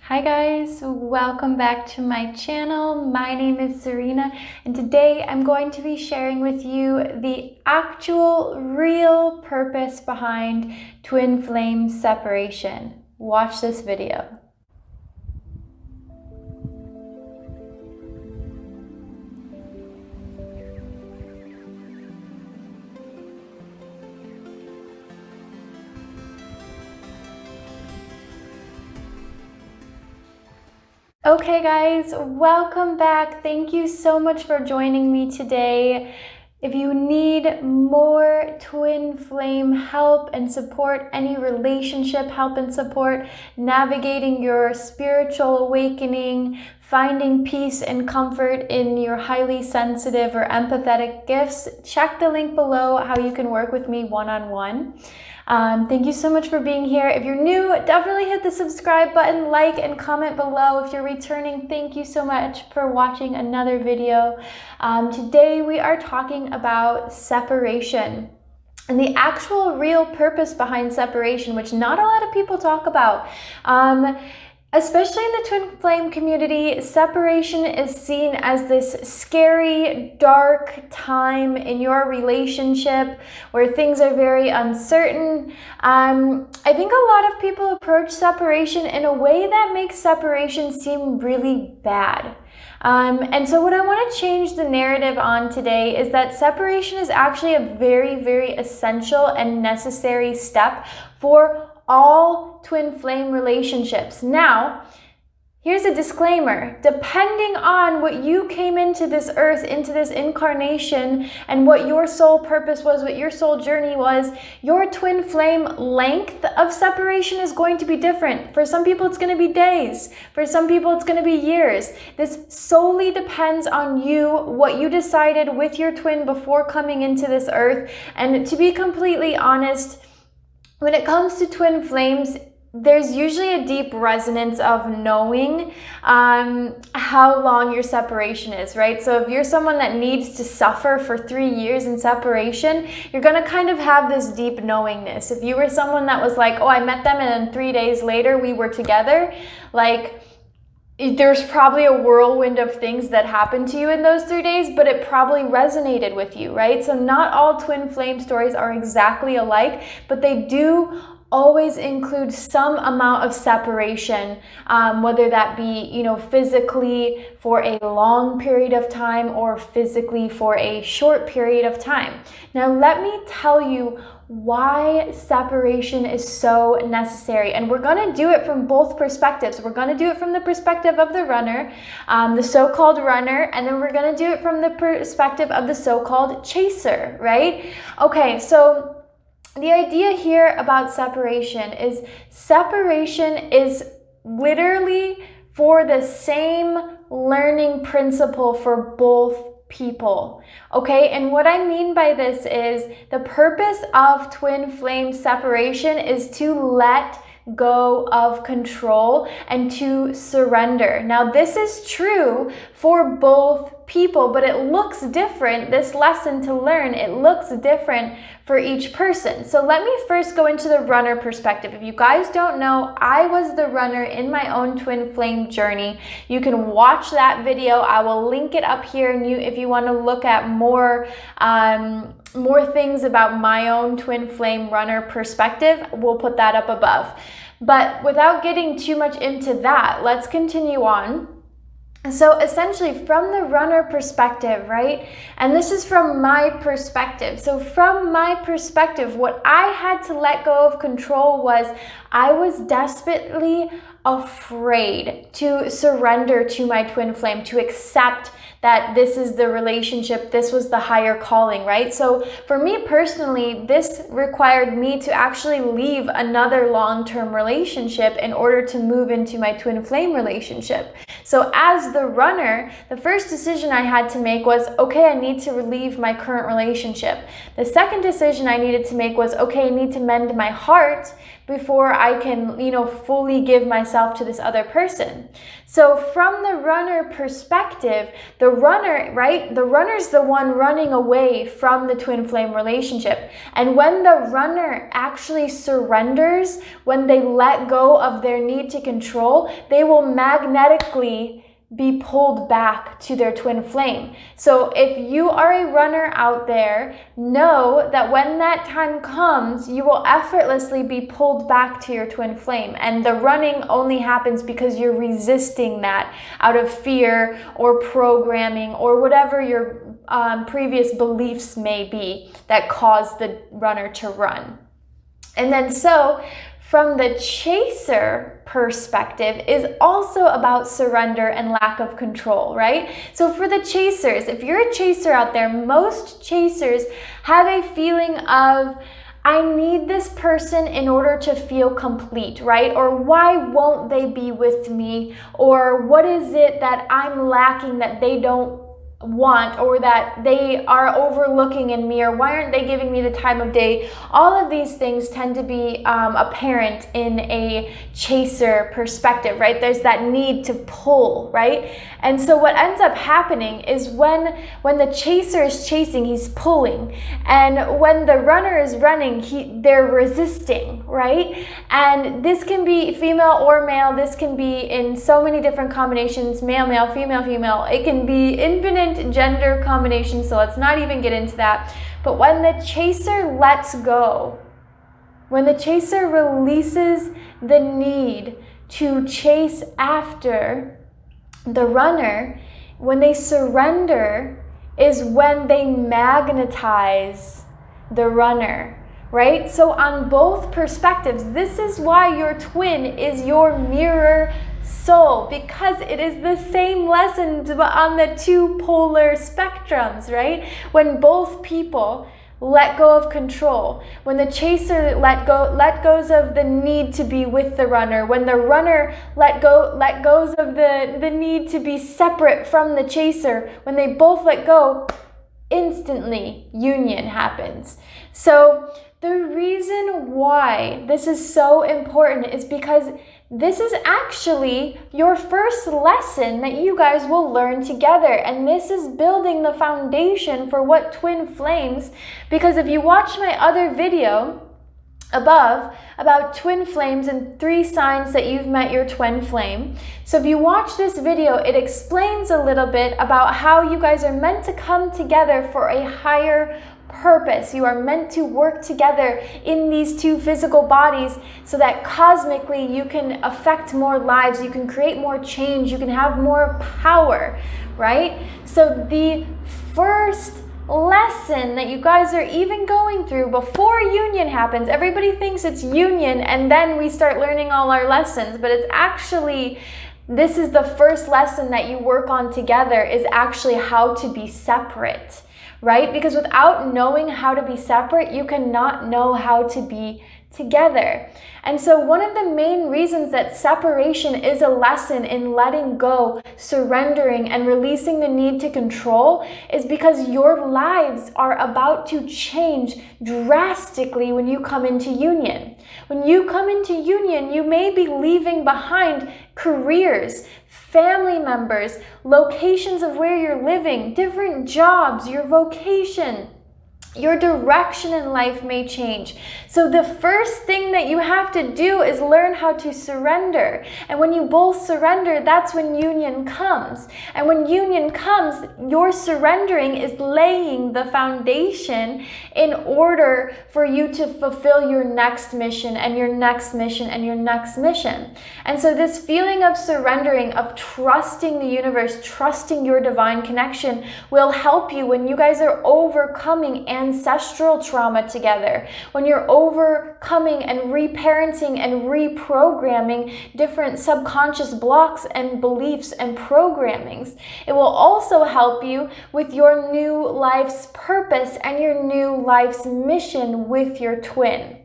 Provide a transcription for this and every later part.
Hi guys, welcome back to my channel. My name is Serena and today I'm going to be sharing with you the actual real purpose behind twin flame separation. Watch this video. Okay guys, welcome back. Thank you so much for joining me today. If you need more twin flame help and support, any relationship help and support, navigating your spiritual awakening, finding peace and comfort in your highly sensitive or empathetic gifts, check the link below how you can work with me one-on-one. Thank you so much for being here. If you're new, definitely hit the subscribe button, like, and comment below. If you're returning, thank you so much for watching another video. Today we are talking about separation and the actual real purpose behind separation, which not a lot of people talk about. Especially in the twin flame community, separation is seen as this scary, dark time in your relationship where things are very uncertain. I think a lot of people approach separation in a way that makes separation seem really bad. And so what I want to change the narrative on today is that separation is actually a very, very essential and necessary step for all twin flame relationships. Now, here's a disclaimer. Depending on what you came into this earth, into this incarnation, and what your soul purpose was, what your soul journey was, your twin flame length of separation is going to be different. For some people, it's going to be days. For some people, it's going to be years. This solely depends on you, what you decided with your twin before coming into this earth. And to be completely honest, when it comes to twin flames, there's usually a deep resonance of knowing how long your separation is, right? So if you're someone that needs to suffer for 3 years in separation, you're gonna kind of have this deep knowingness. If you were someone that was like, oh, I met them and then 3 days later we were together, like, there's probably a whirlwind of things that happened to you in those 3 days, but it probably resonated with you, right? So not all twin flame stories are exactly alike, but they do always include some amount of separation, whether that be, physically for a long period of time or physically for a short period of time. Now, let me tell you why separation is so necessary. And we're going to do it from both perspectives. We're going to do it from the perspective of the runner, the so-called runner, and then we're going to do it from the perspective of the so-called chaser, right? Okay, so the idea here about separation is literally for the same learning principle for both people. Okay, and what I mean by this is the purpose of twin flame separation is to let go of control and to surrender. Now, this is true for both people, but it looks different. This lesson to learn, it looks different for each person. So let me first go into the runner perspective. If you guys don't know, I was the runner in my own twin flame journey. You can watch that video. I will link it up here, and if you want to look at more things about my own twin flame runner perspective, we'll put that up above. But without getting too much into that, let's continue on. So essentially from the runner perspective, right? And this is from my perspective. So from my perspective, what I had to let go of control was I was desperately afraid to surrender to my twin flame, to accept that this is the relationship, this was the higher calling, right? So for me personally, this required me to actually leave another long-term relationship in order to move into my twin flame relationship. So as the runner, the first decision I had to make was, okay, I need to leave my current relationship. The second decision I needed to make was, okay, I need to mend my heart before I can, fully give myself to this other person. So from the runner perspective, the runner, right? The runner's the one running away from the twin flame relationship. And when the runner actually surrenders, when they let go of their need to control, they will magnetically be pulled back to their twin flame. So if you are a runner out there, know that when that time comes, you will effortlessly be pulled back to your twin flame. And the running only happens because you're resisting that out of fear or programming or whatever your previous beliefs may be that cause the runner to run. And then so from the chaser perspective is also about surrender and lack of control, right? So for the chasers, if you're a chaser out there, most chasers have a feeling of, I need this person in order to feel complete, right? Or why won't they be with me? Or what is it that I'm lacking that they don't want, or that they are overlooking in me, or why aren't they giving me the time of day? All of these things tend to be apparent in a chaser perspective, right? There's that need to pull, right? And so what ends up happening is when the chaser is chasing, he's pulling, and when the runner is running, they're resisting, right? And this can be female or male. This can be in so many different combinations: male, male, female, female. It can be infinite gender combinations, so let's not even get into that. But when the chaser lets go, when the chaser releases the need to chase after the runner, when they surrender, is when they magnetize the runner, right? So on both perspectives, this is why your twin is your mirror soul, because it is the same lessons but on the two polar spectrums, right? When both people let go of control, when the chaser let goes of the need to be with the runner, when the runner let goes of the need to be separate from the chaser, when they both let go, instantly union happens. So the reason why this is so important is because this is actually your first lesson that you guys will learn together. And this is building the foundation for what twin flames, because if you watch my other video above about twin flames and 3 signs that you've met your twin flame. So if you watch this video, it explains a little bit about how you guys are meant to come together for a higher purpose. You are meant to work together in these 2 physical bodies so that cosmically you can affect more lives, you can create more change, you can have more power, right? So the first lesson that you guys are even going through before union happens, everybody thinks it's union and then we start learning all our lessons, but it's actually, this is the first lesson that you work on together, is actually how to be separate. Right? Because without knowing how to be separate, you cannot know how to be together. And so one of the main reasons that separation is a lesson in letting go, surrendering, and releasing the need to control is because your lives are about to change drastically when you come into union. When you come into union, you may be leaving behind careers, family members, locations of where you're living, different jobs, your vocation. Your direction in life may change. So the first thing that you have to do is learn how to surrender. And when you both surrender, that's when union comes. And when union comes, your surrendering is laying the foundation in order for you to fulfill your next mission and your next mission and your next mission. And so this feeling of surrendering, of trusting the universe, trusting your divine connection will help you when you guys are overcoming ancestral trauma together, when you're overcoming and reparenting and reprogramming different subconscious blocks and beliefs and programmings. It will also help you with your new life's purpose and your new life's mission with your twin.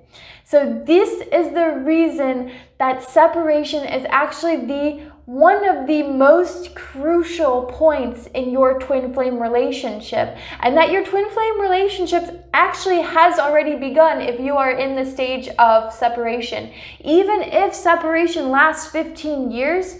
So this is the reason that separation is actually one of the most crucial points in your twin flame relationship, and that your twin flame relationship actually has already begun if you are in the stage of separation. Even if separation lasts 15 years,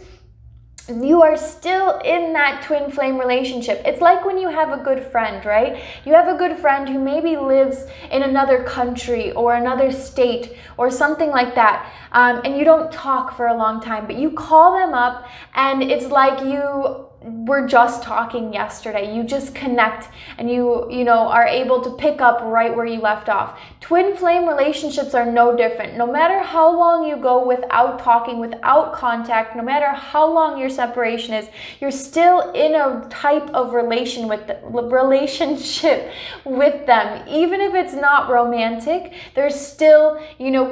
you are still in that twin flame relationship. It's like when you have a good friend, right? You have a good friend who maybe lives in another country or another state or something like that, and you don't talk for a long time, but you call them up and it's like you were just talking yesterday. You just connect and you are able to pick up right where you left off. Twin flame relationships are no different. No matter how long you go without talking, without contact, no matter how long your separation is, you're still in a type of relationship with them. Even if it's not romantic, there's still,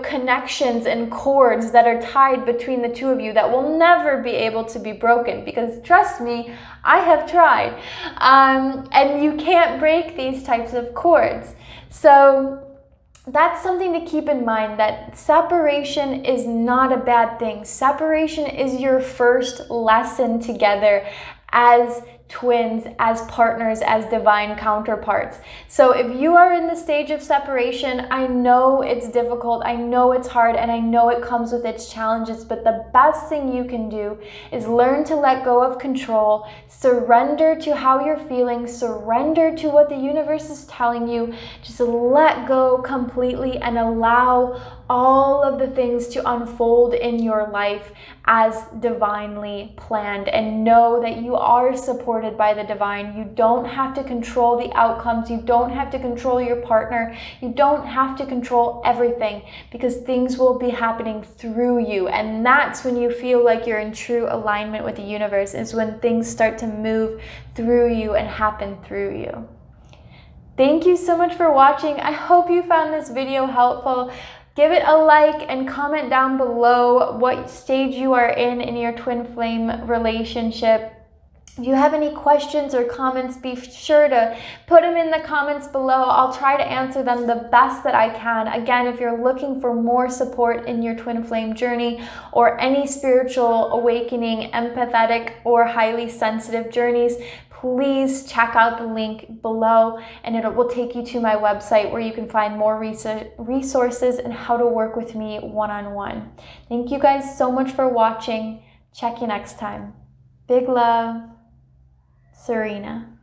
connections and cords that are tied between the two of you that will never be able to be broken, because trust me, I have tried, and you can't break these types of cords. So that's something to keep in mind, that separation is not a bad thing. Separation is your first lesson together as twins, as partners, as divine counterparts. So if you are in the stage of separation, I know it's difficult, I know it's hard, and I know it comes with its challenges, but the best thing you can do is learn to let go of control, surrender to how you're feeling, surrender to what the universe is telling you, just let go completely and allow all of the things to unfold in your life as divinely planned, and know that you are supported by the divine. You don't have to control the outcomes. You don't have to control your partner. You don't have to control everything, because things will be happening through you. And that's when you feel like you're in true alignment with the universe, is when things start to move through you and happen through you. Thank you so much for watching. I hope you found this video helpful. Give it a like and comment down below what stage you are in your twin flame relationship. If you have any questions or comments, be sure to put them in the comments below. I'll try to answer them the best that I can. Again, if you're looking for more support in your twin flame journey, or any spiritual awakening, empathetic, or highly sensitive journeys, please check out the link below, and it will take you to my website where you can find more resources and how to work with me one-on-one. Thank you guys so much for watching. Check you next time. Big love, Serena.